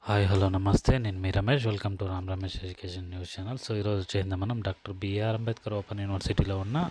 Hi hello namaste నేను మీ Ramesh welcome to Ram Ramesh education news channel. So ఈరోజు వచ్చేసింది మనం డాక్టర్ బిఆర్ అంబేద్కర్ ఓపెన్ యూనివర్సిటీలో ఉన్న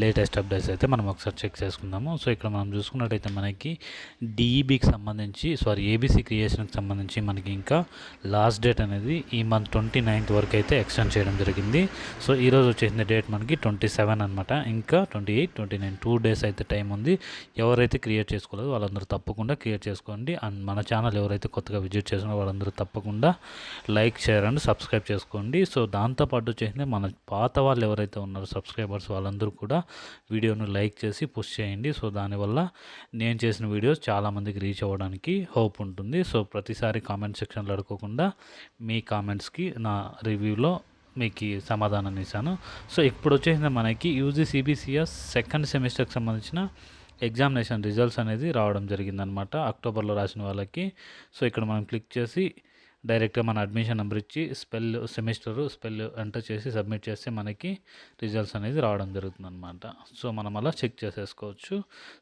లేటెస్ట్ అప్డేట్స్ అయితే మనం ఒకసారి చెక్ చేసుకుందాము. సో ఇక్కడ మనం చూసుకున్నట్టయితే మనకి డిఈబికి సంబంధించి ఏబీసీ క్రియేషన్కి సంబంధించి మనకి ఇంకా లాస్ట్ డేట్ అనేది ఈ మంత్ 29th వరకు అయితే ఎక్స్టెండ్ చేయడం జరిగింది. సో ఈరోజు వచ్చేసింది డేట్ మనకి 27 అనమాట. ఇంకా 28, 29 2 days అయితే టైం ఉంది. ఎవరైతే క్రియేట్ చేసుకోలేదో వాళ్ళందరూ తప్పకుండా క్రియేట్ చేసుకోండి. అండ్ మన ఛానల్ ఎవరైతే కొత్తగా విజిట్ చేసినా వాళ్ళందరూ తప్పకుండా లైక్, షేర్ అండ్ సబ్స్క్రైబ్ చేసుకోండి. సో దాంతోపాటు వచ్చేసింది మన పాత వాళ్ళు ఎవరైతే ఉన్నారో సబ్స్క్రైబర్స్ వాళ్ళందరూ కూడా వీడియోను లైక్ చేసి పుష్ చేయండి. సో దానివల్ల నేను చేసిన వీడియోస్ చాలామందికి రీచ్ అవ్వడానికి హోప్ ఉంటుంది. సో ప్రతిసారి కామెంట్ సెక్షన్లో అడుకోకుండా మీ కామెంట్స్కి నా రివ్యూలో మీకు సమాధానం ఇస్తాను. సో ఇప్పుడు వచ్చేసింది మనకి యూజీ సిబిసిఎస్ సెకండ్ సెమిస్టర్కి సంబంధించిన ఎగ్జామినేషన్ రిజల్ట్స్ అనేది రావడం జరిగిందనమాట, అక్టోబర్లో రాసిన వాళ్ళకి. సో ఇక్కడ మనం క్లిక్ చేసి డైరెక్ట్గా మన అడ్మిషన్ నెంబర్ ఇచ్చి స్పెల్ ఎంటర్ చేసి సబ్మిట్ చేస్తే మనకి రిజల్ట్స్ అనేది రావడం జరుగుతుంది అనమాట. సో మనం అలా చెక్ చేసేసుకోవచ్చు.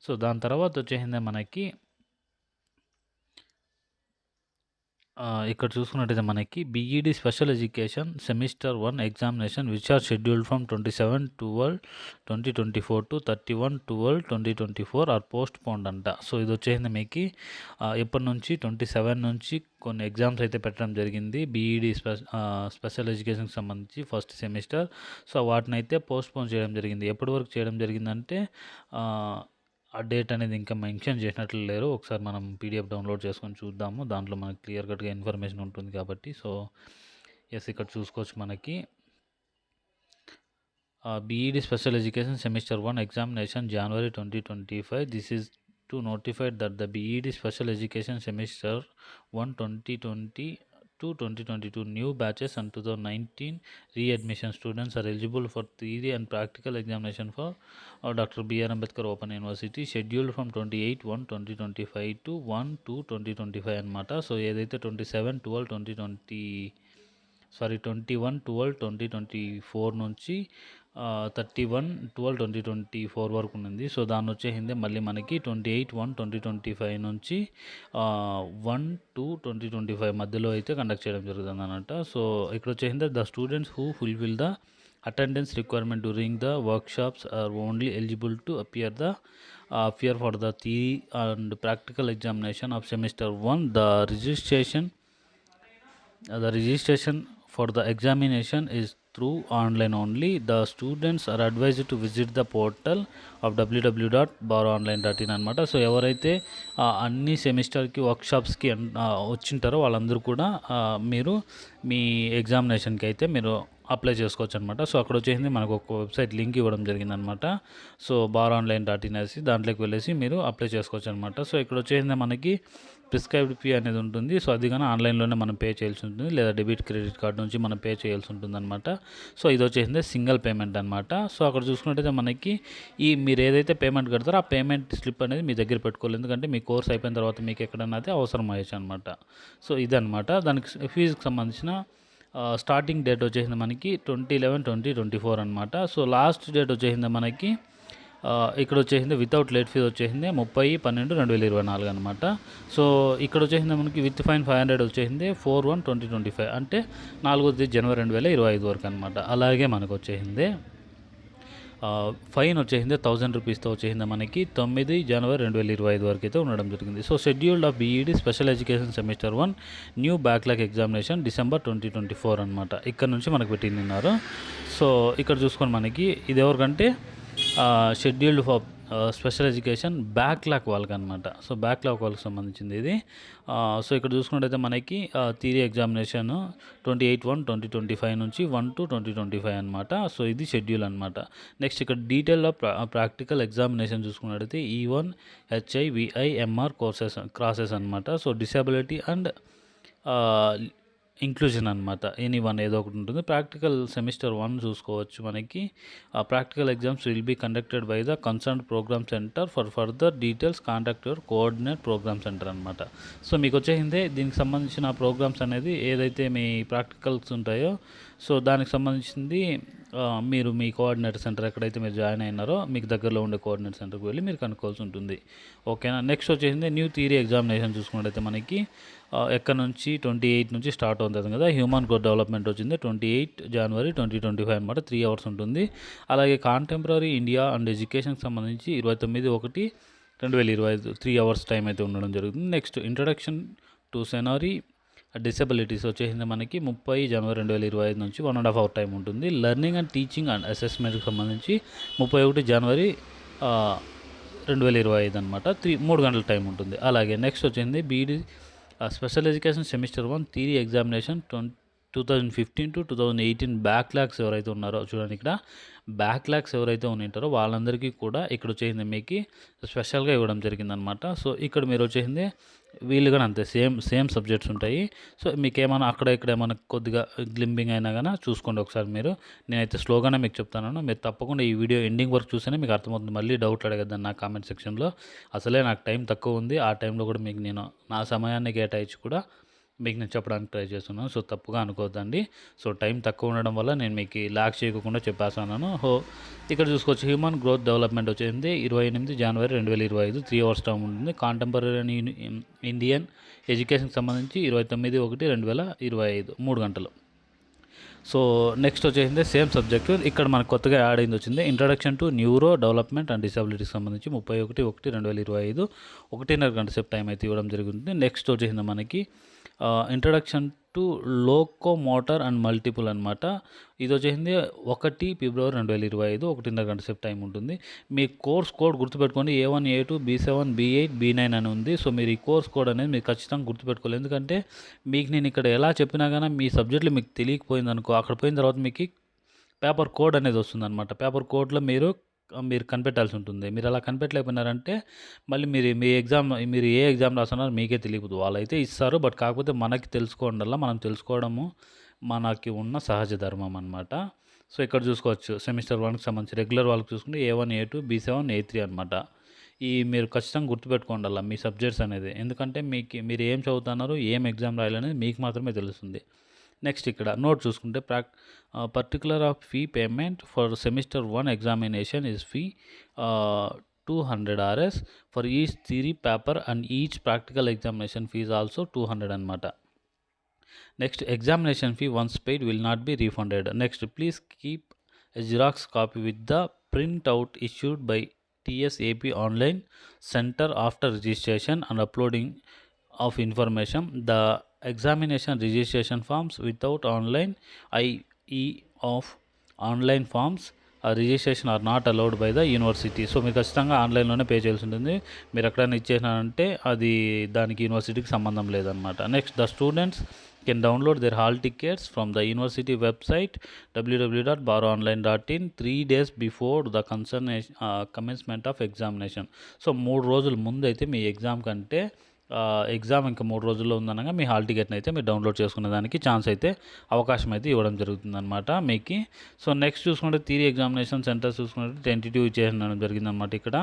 సో దాని తర్వాత వచ్చేసిందే మనకి ఇక్కడ చూసుకున్నట్టయితే మనకి BEd special education semester 1 examination which are scheduled from 27/12/2024 to 31/12/2024 are postponed అంట. సో ఇది వచ్చేసింది మీకు ఎప్పటి నుంచి 27 నుంచి కొన్ని ఎగ్జామ్స్ అయితే పెట్టడం జరిగింది బీఈడి స్పెషల్ ఎడ్యుకేషన్కి సంబంధించి ఫస్ట్ సెమిస్టర్. సో వాటిని అయితే పోస్ట్ పోన్ చేయడం జరిగింది. ఎప్పటి వరకు చేయడం జరిగిందంటే ఆ డేట్ అనేది ఇంకా మెన్షన్ చేసినట్లు లేరు. ఒకసారి మనం పీడిఎఫ్ డౌన్లోడ్ చేసుకొని చూద్దాము. దాంట్లో మనకి క్లియర్ కట్గా ఇన్ఫర్మేషన్ ఉంటుంది కాబట్టి. సో ఇక్కడ చూసుకోవచ్చు మనకి BEd special education semester 1 examination January 2025. This is to notified that the B Ed special education semester 1 2020-2022 new batches and 2019 re-admission students are eligible for theory and practical examination for Dr. B.R. Ambedkar Open University scheduled from 28/1/2025 to 1/2/2025 అనమాట. So ఏదైతే 21/12/2024 నుంచి 31/12/2024 వరకు ఉంది. So దాన్ని వచ్చేసింది మళ్ళీ మనకి 28/1/2025 నుంచి 1/2/2025 మధ్యలో అయితే కండక్ట్ చేయడం జరుగుతుంది అన్నమాట. సో ఇక్కడ వచ్చేసింది the students who fulfil the attendance requirement during the workshops are only eligible to appear for the theory and practical examination of semester 1. The registration for the examination is through online only. The students are advised to visit the portal of www.baronline.in అనమాట. So ఎవరైతే అన్ని సెమిస్టర్కి వర్క్షాప్స్కి వచ్చింటారో వాళ్ళందరూ కూడా మీరు మీ ఎగ్జామినేషన్కి అయితే మీరు apply చేసుకోవచ్చు అనమాట. సో అక్కడ వచ్చేసింది మనకు ఒక వెబ్సైట్ లింక్ ఇవ్వడం జరిగిందనమాట. సో baronline.in అనేసి దాంట్లోకి వెళ్ళేసి మీరు అప్లై చేసుకోవచ్చు అనమాట. సో ఇక్కడ వచ్చేసింది మనకి ప్రిస్క్రైబ్డ్ ఫీ అనేది ఉంటుంది. సో అది కానీ ఆన్లైన్లోనే మనం పే చేయాల్సి ఉంటుంది, లేదా డెబిట్ క్రెడిట్ కార్డ్ నుంచి మనం పే చేయాల్సి ఉంటుంది అనమాట. సో ఇది వచ్చేసింది సింగిల్ పేమెంట్ అనమాట. సో అక్కడ చూసుకున్నట్టయితే మనకి మీరు ఏదైతే పేమెంట్ కడతారో ఆ పేమెంట్ స్లిప్ అనేది మీ దగ్గర పెట్టుకోవాలి. ఎందుకంటే మీ కోర్స్ అయిపోయిన తర్వాత మీకు ఎక్కడైనా అయితే అవసరం అయ్యచ్చు అనమాట. సో ఇదనమాట దానికి ఫీజుకి సంబంధించిన స్టార్టింగ్ డేట్ వచ్చేసింది మనకి 20/11/2024 అనమాట. సో లాస్ట్ డేట్ వచ్చేసింది మనకి ఇక్కడ వచ్చేసింది వితౌట్ లేట్ ఫీజ్ వచ్చేసింది 30/12/2024 అనమాట. సో ఇక్కడ వచ్చేసింది మనకి విత్ ఫైన్ 500 వచ్చేసింది 4/1/2025 అంటే 4వ జనవరి 2025 వరకు అనమాట. అలాగే మనకు వచ్చేసింది ఫైన్ వచ్చేసింది 1000 రూపీస్తో వచ్చేసింది మనకి 9 జనవరి 2025 వరకు అయితే ఉండడం జరిగింది. So scheduled of B Ed special education semester 1 new backlog examination December 2024 అనమాట. ఇక్కడ నుంచి మనకు పెట్టిన్నారు. సో ఇక్కడ చూసుకొని మనకి ఇది ఎవరికంటే scheduled for special education backlog వాళ్ళకి అనమాట. సో బ్యాక్లాగ్ వాళ్ళకి సంబంధించింది ఇది. సో ఇక్కడ చూసుకున్నట్టయితే మనకి థియరీ ఎగ్జామినేషన్ 28/1/2025 నుంచి 1/2/2025 అనమాట. సో ఇది షెడ్యూల్ అనమాట. నెక్స్ట్ ఇక్కడ డీటెయిల్ ఆఫ్ ప్రాక్టికల్ ఎగ్జామినేషన్ చూసుకున్నట్టయితే E1 HIVIMR క్రాసెస్ అనమాట. సో డిసెబిలిటీ అండ్ ఇంక్లూజన్ అనమాట. ఎనీవన్ ఏదో ఒకటి ఉంటుంది. ప్రాక్టికల్ సెమిస్టర్ 1 చూసుకోవచ్చు మనకి practical exams will be conducted by the concern programme centre. For further details contact your coordinate programme centre అనమాట. So మీకు వచ్చేసిందే దీనికి సంబంధించిన ప్రోగ్రామ్స్ అనేది ఏదైతే మీ ప్రాక్టికల్స్ ఉంటాయో సో దానికి సంబంధించింది మీరు మీ కోఆర్డినేటర్ సెంటర్ ఎక్కడైతే మీరు జాయిన్ అయినారో మీకు దగ్గరలో ఉండే కోఆర్డినేటర్ సెంటర్కి వెళ్ళి మీరు కనుక్కోవాల్సి ఉంటుంది. ఓకేనా. నెక్స్ట్ వచ్చేసింది న్యూ థియరీ ఎగ్జామినేషన్ చూసుకున్నట్టయితే మనకి ఎక్కడ నుంచి 28 నుంచి స్టార్ట్ అవుతుంది కదా. హ్యూమన్ గ్రోత్ డెవలప్మెంట్ వచ్చింది 28 జనవరి 2025 అనమాట. 3 అవర్స్ ఉంటుంది. అలాగే కాంటెంపరీ ఇండియా అండ్ ఎడ్యుకేషన్కి సంబంధించి 29/1/2025 3 అవర్స్ టైం అయితే ఉండడం జరుగుతుంది. Next introduction to scenario disabilities వచ్చేసింది మనకి 30 జనవరి 2025 నుంచి 1.5 అవర్ టైం ఉంటుంది. లెర్నింగ్ అండ్ టీచింగ్ అండ్ అసెస్మెంట్కి సంబంధించి 31 జనవరి 2025 అనమాట. 3 గంటల టైం ఉంటుంది. అలాగే నెక్స్ట్ వచ్చింది B Ed special education semester 1 theory examination 2015 to 2018 backlogs ఎవరైతే ఉన్నారో చూడండి, ఇక్కడ బ్యాక్లాగ్స్ ఎవరైతే ఉంటారో వాళ్ళందరికీ కూడా ఇక్కడ వచ్చేసింది మీకు స్పెషల్గా ఇవ్వడం జరిగిందనమాట. సో ఇక్కడ మీరు వచ్చేసింది వీళ్ళు కూడా అంతే సేమ్ సబ్జెక్ట్స్ ఉంటాయి. సో మీకు ఏమైనా అక్కడ ఇక్కడ ఏమైనా కొద్దిగా గ్లింపింగ్ అయినా కానీ చూసుకోండి ఒకసారి మీరు. నేనైతే స్లోగానే మీకు చెప్తాను. మీరు తప్పకుండా ఈ వీడియో ఎండింగ్ వరకు చూస్తేనే మీకు అర్థమవుతుంది. మళ్ళీ డౌట్ అడగద్దని నా కామెంట్ సెక్షన్లో. అసలే నాకు టైం తక్కువ ఉంది. ఆ టైంలో కూడా మీకు నేను నా సమయాన్ని కేటాయించి కూడా మీకు నేను చెప్పడానికి ట్రై చేస్తున్నాను. సో తప్పుగా అనుకోవద్దండి. సో టైం తక్కువ ఉండడం వల్ల నేను మీకు లాగ్ చేయకుండా చెప్పేస్తున్నాను. ఇక్కడ చూసుకోవచ్చు హ్యూమన్ గ్రోత్ డెవలప్మెంట్ వచ్చింది 28 జనవరి 2025 3 అవర్స్ టైం ఉంటుంది. కాంటెంపరీ ఇండియన్ ఎడ్యుకేషన్కి సంబంధించి 29/1/2025 3 గంటలు. సో నెక్స్ట్ వచ్చేసింది సేమ్ సబ్జెక్ట్. ఇక్కడ మనకు కొత్తగా యాడ్ అయింది వచ్చింది introduction to neuro development and డిసబిలిటీకి సంబంధించి 31/1/2025 1.5 గంట సేపు టైం అయితే ఇవ్వడం జరుగుతుంది. నెక్స్ట్ వచ్చేసింది మనకి introduction to locomotor and multiple అనమాట. ఇది వచ్చేసింది 1 ఫిబ్రవరి 2025 1.5 గంట సేపు టైం ఉంటుంది. మీ కోర్స్ కోడ్ గుర్తుపెట్టుకోండి A1 A2 B7 B8 B9 అని ఉంది. సో మీరు ఈ కోర్స్ కోడ్ అనేది మీరు ఖచ్చితంగా గుర్తుపెట్టుకోవాలి. ఎందుకంటే మీకు నేను ఇక్కడ ఎలా చెప్పినా కానీ మీ సబ్జెక్టులు మీకు తెలియకపోయింది అనుకో, అక్కడ పోయిన తర్వాత మీకు పేపర్ కోడ్ అనేది వస్తుంది అనమాట. పేపర్ కోడ్లో మీరు కనిపెట్టాల్సి ఉంటుంది. మీరు అలా కనిపెట్టలేకపోయినారంటే మళ్ళీ మీరు ఏ ఎగ్జామ్ రాస్తున్నారో మీకే తెలియదు. వాళ్ళైతే ఇస్తారు, బట్ కాకపోతే మనకి తెలుసుకోవడం మనం తెలుసుకోవడము మనకి ఉన్న సహజ ధర్మం అనమాట. సో ఇక్కడ చూసుకోవచ్చు సెమిస్టర్ 1కి సంబంధించి రెగ్యులర్ వాళ్ళకి చూసుకుంటే A1 A2 B7 A3 అనమాట. మీరు ఖచ్చితంగా గుర్తుపెట్టుకోండి మీ సబ్జెక్ట్స్ అనేది. ఎందుకంటే మీరు ఏం చదువుతున్నారు, ఏం ఎగ్జామ్ రాయాలనేది మీకు మాత్రమే తెలుస్తుంది. నెక్స్ట్ ఇక్కడ నోట్ చూసుకుంటే particular of fee payment for semester 1 examination is fee 200 Rs for each theory paper and each practical examination fees also 200 అనమాట. Next examination fee once paid will not be refunded. Next please keep a xerox copy with the print out issued by TSAP online centre after registration and uploading of information. The examination registration forms without online IE of online forms registration are not allowed by the university. So మీరు ఖచ్చితంగా ఆన్లైన్లోనే pay చేయాల్సి ఉంటుంది. మీరు ఎక్కడైనా ఇచ్చేసినారంటే అది దానికి యూనివర్సిటీకి సంబంధం లేదనమాట. Next the students can download their hall tickets from the university website www.baroonline.in 3 days before the commencement of examination. So 3 రోజుల ముందు అయితే మీ ఎగ్జామ్ కంటే ఎగ్జామ్ ఇంకా 3 రోజుల్లో ఉందనగా మీ హాల్ టికెట్ని అయితే మీరు డౌన్లోడ్ చేసుకునే దానికి అవకాశం అయితే ఇవ్వడం జరుగుతుందన్నమాట మీకు. సో నెక్స్ట్ చూసుకుంటే థియరీ ఎగ్జామినేషన్ సెంటర్స్ చూసుకుంటే టెంటేటివ్ ఇచ్చేయడం జరిగిందనమాట. ఇక్కడ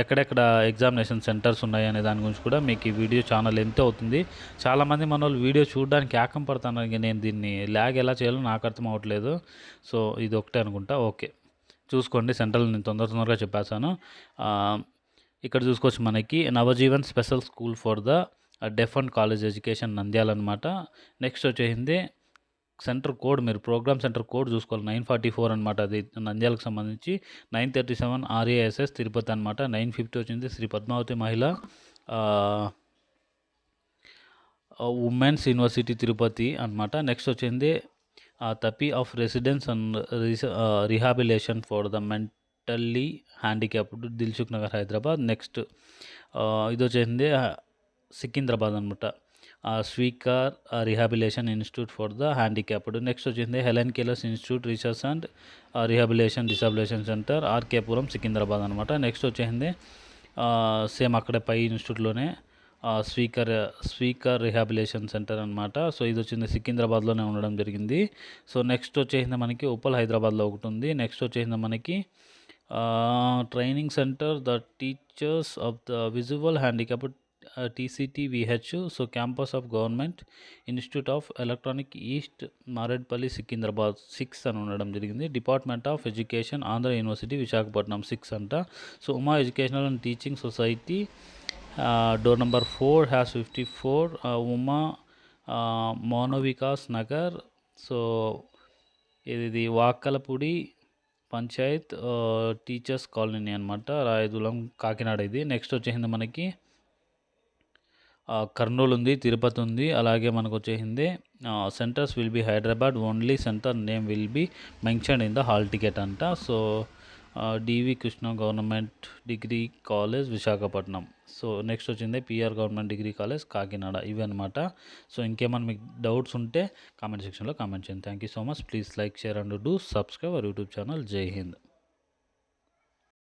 ఎక్కడెక్కడ ఎగ్జామినేషన్ సెంటర్స్ ఉన్నాయి అనే దాని గురించి కూడా మీకు ఈ వీడియో ఛానల్ ఎంత అవుతుంది. చాలామంది మన వాళ్ళు వీడియో చూడడానికి ఏకం పడతాను. నేను దీన్ని ల్యాగ్ ఎలా చేయాలో నాకు అర్థం అవ్వట్లేదు. సో ఇది ఒకటే అనుకుంటా. ఓకే చూసుకోండి, సెంటర్లు నేను తొందరగా చెప్పేశాను. ఇక్కడ చూసుకోవచ్చు మనకి Navjivan special school for the deaf and college education Nandyal అనమాట. నెక్స్ట్ వచ్చేసింది సెంటర్ కోడ్, మీరు ప్రోగ్రామ్ సెంటర్ కోడ్ చూసుకోవాలి 944 అనమాట. అది నంద్యాలకు సంబంధించి 937 RASS తిరుపతి అనమాట. 950 వచ్చింది శ్రీ పద్మావతి మహిళ ఉమెన్స్ యూనివర్సిటీ తిరుపతి అనమాట. నెక్స్ట్ వచ్చింది తపి of residence and rehabilitation for the mentally handicapped Dilsukh Nagar Hyderabad. Next ఇది వచ్చేసింది సికింద్రాబాద్ అనమాట. Swikar rehabilitation institute for the handicapped. Next వచ్చింది Helen Keller's institute research and rehabilitation disability centre RK Puram Secunderabad అనమాట. నెక్స్ట్ వచ్చేసింది సేమ్ అక్కడే పై ఇన్స్టిట్యూట్లోనే స్వీకర్ రిహాబిలేషన్ సెంటర్ అనమాట. సో ఇది వచ్చింది సికింద్రాబాద్లోనే ఉండడం జరిగింది. సో నెక్స్ట్ వచ్చేసింది మనకి ఉప్పల్ హైదరాబాద్లో ఒకటి ఉంది. నెక్స్ట్ వచ్చేసింది మనకి training centre the teachers of the visual handicapped TCTVH. So campus of government institute of electronic east Maredpally Secunderabad 6 అని ఉండడం జరిగింది. Department of education Andhra university Visakhapatnam 6 అంట. So Uma educational and teaching society door number 4 hash 54. Uma Manovikas Nagar. So ఇది Vakalapudi Panchayat teachers colony అనమాట, రాయదులం కాకినాడ. ఇది next వచ్చేసింది మనకి కర్నూలు ఉంది, తిరుపతి ఉంది. అలాగే మనకు వచ్చేసింది centres will be Hyderabad, only centre name will be mention in the hall ticket అంట. So DV Krishna government degree college Visakhapatnam. So next వచ్చింది PR government degree college Kakinada. ఇవి అనమాట. సో ఇంకేమైనా మీకు డౌట్స్ ఉంటే కామెంట్ సెక్షన్లో కామెంట్ చేయండి. Thank you so much. Please like, share and do subscribe our YouTube channel. జై హింద్.